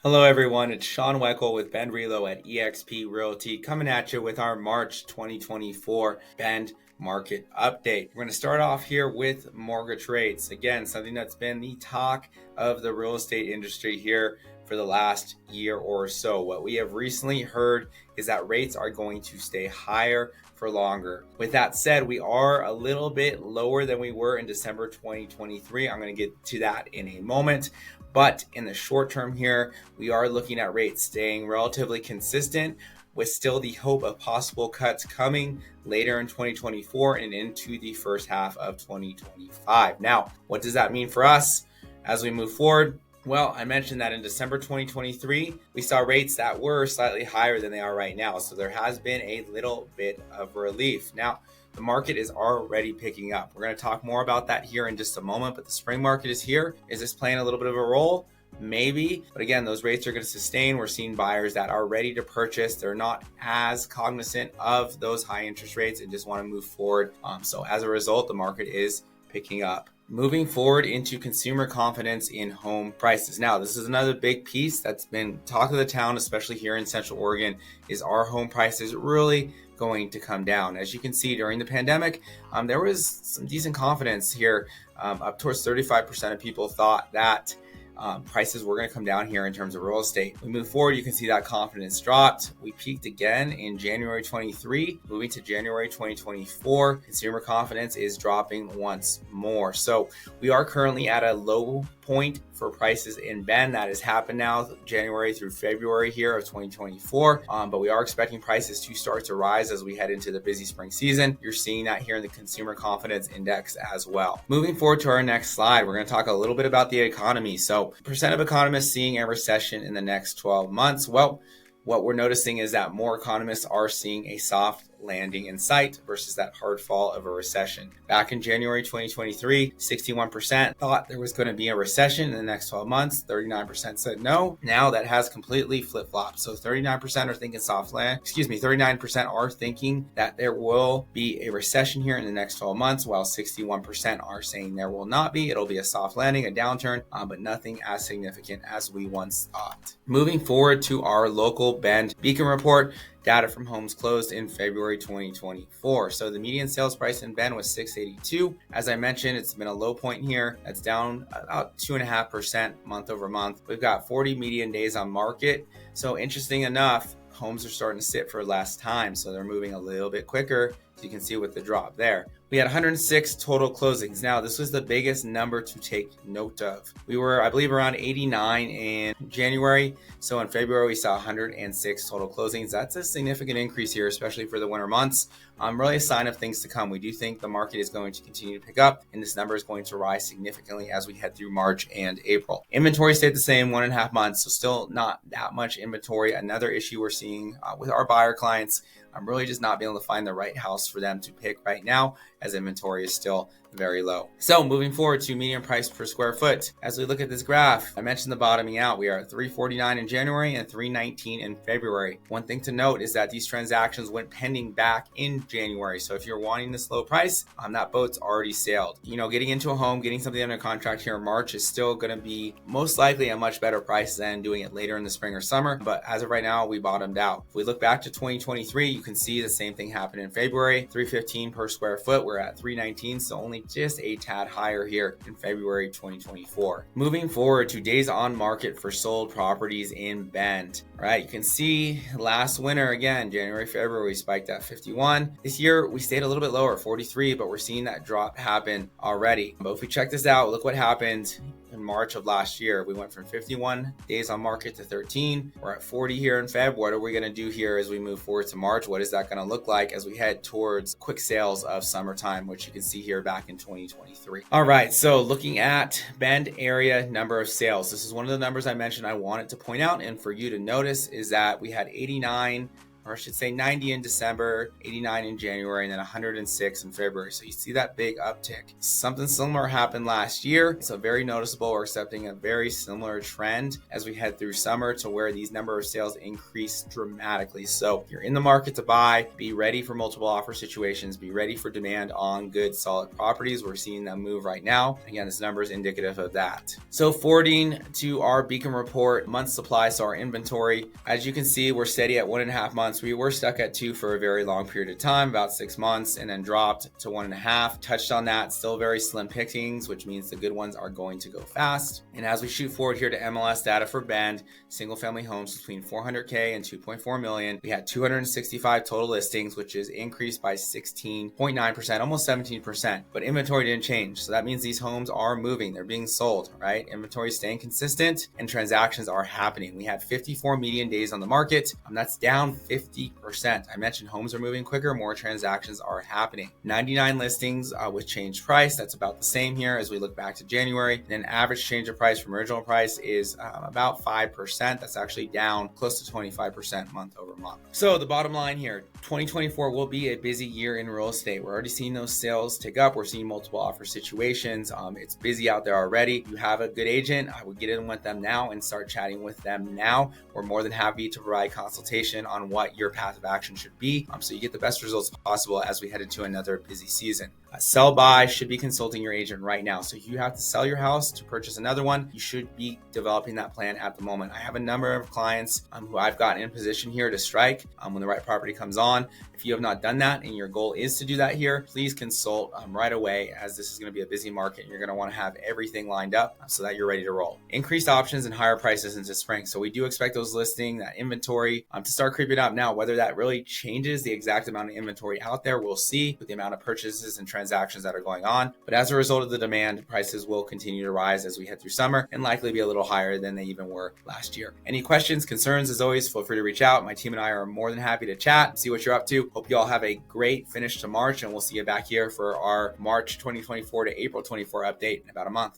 Hello everyone, it's Sean Weckel with Relo at eXp Realty coming at you with our March 2024 Bend market update. We're going to start off here with mortgage rates. Again, something that's been the talk of the real estate industry here for the last year or so. What we have recently heard is that rates are going to stay higher for longer. With that said, we are a little bit lower than we were in December 2023. I'm going to get to that in a moment. But in the short term here, we are looking at rates staying relatively consistent with still the hope of possible cuts coming later in 2024 and into the first half of 2025. Now, what does that mean for us as we move forward? Well, I mentioned that in December 2023, we saw rates that were slightly higher than they are right now. So there has been a little bit of relief. Now, the market is already picking up. We're going to talk more about that here in just a moment, but the spring market is here. Is this playing a little bit of a role? Maybe, but again, those rates are going to sustain. We're seeing buyers that are ready to purchase. They're not as cognizant of those high interest rates and just want to move forward. So as a result, the market is picking up. Moving forward into consumer confidence in home prices. Now, this is another big piece that's been talk of the town, especially here in Central Oregon, is our home prices really going to come down? As you can see, during the pandemic, there was some decent confidence here. Up towards 35% of people thought that prices were going to come down here in terms of real estate. We move forward, you can see that confidence dropped. We peaked again in January 23, moving to January 2024. Consumer confidence is dropping once more. So we are currently at a low point for prices in Bend. That has happened now January through February here of 2024. But we are expecting prices to start to rise as we head into the busy spring season. You're seeing that here in the consumer confidence index as well. Moving forward to our next slide, we're going to talk a little bit about the economy. So percent of economists seeing a recession in the next 12 months. Well, what we're noticing is that more economists are seeing a soft landing in sight versus that hard fall of a recession. Back in January 2023, 61% thought there was going to be a recession in the next 12 months. 39% said no. Now that has completely flip-flopped. So 39% are thinking 39% are thinking that there will be a recession here in the next 12 months, while 61% are saying there will not be. It'll be a soft landing, a downturn, but nothing as significant as we once thought. Moving forward to our local Bend Beacon report, data from homes closed in February 2024. So the median sales price in Bend was $682. As I mentioned, it's been a low point here. That's down about 2.5% month over month. We've got 40 median days on market. So interesting enough, homes are starting to sit for less time. So they're moving a little bit quicker. So you can see with the drop there. We had 106 total closings. Now, this was the biggest number to take note of. We were, I believe, around 89 in January. So in February, we saw 106 total closings. That's a significant increase here, especially for the winter months. Really a sign of things to come. We do think the market is going to continue to pick up, and this number is going to rise significantly as we head through March and April. Inventory stayed the same, 1.5 months, so still not that much inventory. Another issue we're seeing with our buyer clients, I'm really just not being able to find the right house for them to pick right now, as inventory is still very low. So moving forward to median price per square foot. As we look at this graph, I mentioned the bottoming out. We are at $349 in January and $319 in February. One thing to note is that these transactions went pending back in January. So if you're wanting this low price, that boat's already sailed. Getting into a home, getting something under contract here in March is still going to be most likely a much better price than doing it later in the spring or summer. But as of right now, we bottomed out. If we look back to 2023, you can see the same thing happened in February. $315 per square foot. We're at $319, so only just a tad higher here in February 2024. Moving forward to days on market for sold properties in Bend. All right, you can see last winter, again, January, February, we spiked at 51. This year, we stayed a little bit lower at 43, but we're seeing that drop happen already. But if we check this out, look what happened in March of last year. We went from 51 days on market to 13. We're at 40 here in Feb. What are we going to do here as we move forward to March? What is that going to look like as we head towards quick sales of summertime, which you can see here back in 2023. All right, so looking at Bend area number of sales. This is one of the numbers I mentioned I wanted to point out and for you to notice is that we had 89 or I should say 90 in December, 89 in January, and then 106 in February. So you see that big uptick. Something similar happened last year. So very noticeable. We're accepting a very similar trend as we head through summer to where these number of sales increase dramatically. So if you're in the market to buy, be ready for multiple offer situations, be ready for demand on good, solid properties. We're seeing them move right now. Again, this number is indicative of that. So forwarding to our Beacon report, month supply, so our inventory, as you can see, we're steady at 1.5 months. We were stuck at 2 for a very long period of time, about 6 months, and then dropped to 1.5. Touched on that, still very slim pickings, which means the good ones are going to go fast. And as we shoot forward here to MLS data for Bend, single family homes between 400K and 2.4 million, we had 265 total listings, which is increased by 16.9%, almost 17%, but inventory didn't change. So that means these homes are moving, they're being sold, right? Inventory is staying consistent and transactions are happening. We had 54 median days on the market. That's down 50%. I mentioned homes are moving quicker, more transactions are happening. 99 listings with changed price. That's about the same here as we look back to January. Then average change of price from original price is about 5%. That's actually down close to 25% month over month. So the bottom line here, 2024 will be a busy year in real estate. We're already seeing those sales tick up. We're seeing multiple offer situations. It's busy out there already. You have a good agent, I would get in with them now and start chatting with them now. We're more than happy to provide consultation on what your path of action should be, so you get the best results possible as we head into another busy season. Sell by should be consulting your agent right now. So if you have to sell your house to purchase another one, you should be developing that plan at the moment. I have a number of clients who I've gotten in position here to strike when the right property comes on. If you have not done that and your goal is to do that here, please consult right away, as this is going to be a busy market and you're going to want to have everything lined up so that you're ready to roll. Increased options and higher prices into spring. So we do expect those listings, that inventory to start creeping up. Now, whether that really changes the exact amount of inventory out there, we'll see with the amount of purchases and transactions that are going on. But as a result of the demand, prices will continue to rise as we head through summer and likely be a little higher than they even were last year. Any questions, concerns, as always, feel free to reach out. My team and I are more than happy to chat, see what you're up to. Hope you all have a great finish to March, and we'll see you back here for our March 2024 to April 24 update in about a month.